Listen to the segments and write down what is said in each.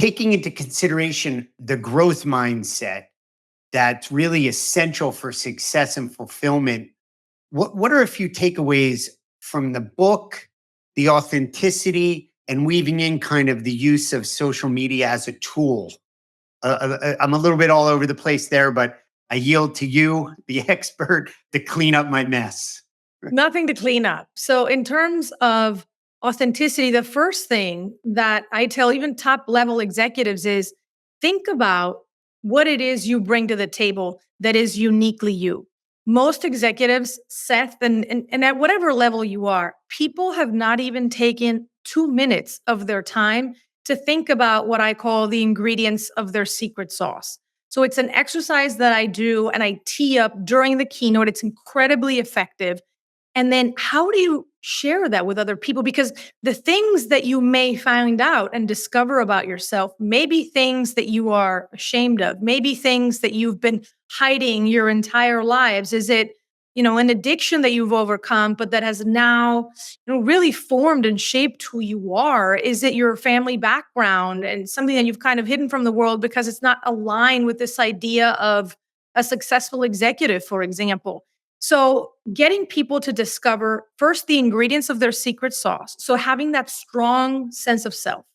taking into consideration the growth mindset that's really essential for success and fulfillment, what are a few takeaways from the book, the authenticity, and weaving in kind of the use of social media as a tool? I'm a little bit all over the place there, but I yield to you, the expert, to clean up my mess. Nothing to clean up. So, in terms of authenticity, the first thing that I tell even top level executives is think about what it is you bring to the table that is uniquely you. Most executives, Seth, and at whatever level you are, people have not even taken 2 minutes of their time to think about what I call the ingredients of their secret sauce. So it's an exercise that I do and I tee up during the keynote. It's incredibly effective. And then how do you share that with other people? Because the things that you may find out and discover about yourself may be things that you are ashamed of, maybe things that you've been hiding your entire lives. Is it, an addiction that you've overcome, but that has now, really formed and shaped who you are? Is it your family background and something that you've kind of hidden from the world because it's not aligned with this idea of a successful executive, for example? So, getting people to discover first the ingredients of their secret sauce. So, having that strong sense of self.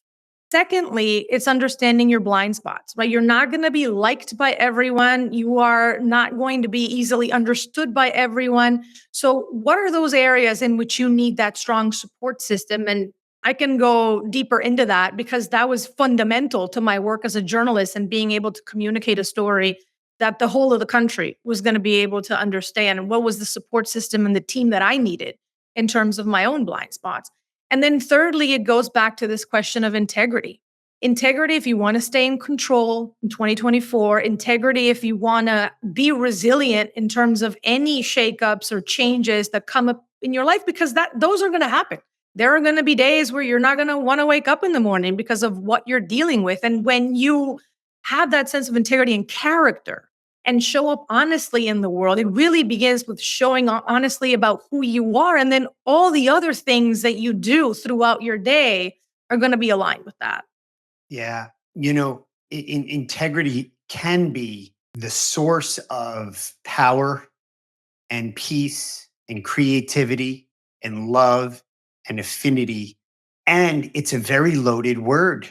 Secondly, it's understanding your blind spots, right? You're not going to be liked by everyone. You are not going to be easily understood by everyone. So, what are those areas in which you need that strong support system? And I can go deeper into that because that was fundamental to my work as a journalist and being able to communicate a story that the whole of the country was going to be able to understand. And what was the support system and the team that I needed in terms of my own blind spots? And then thirdly, it goes back to this question of integrity. Integrity, if you want to stay in control in 2024, integrity, if you want to be resilient in terms of any shakeups or changes that come up in your life, because those are going to happen. There are going to be days where you're not going to want to wake up in the morning because of what you're dealing with. And when you have that sense of integrity and character and show up honestly in the world, it really begins with showing honestly about who you are. And then all the other things that you do throughout your day are going to be aligned with that. Yeah. Integrity can be the source of power and peace and creativity and love and affinity. And it's a very loaded word.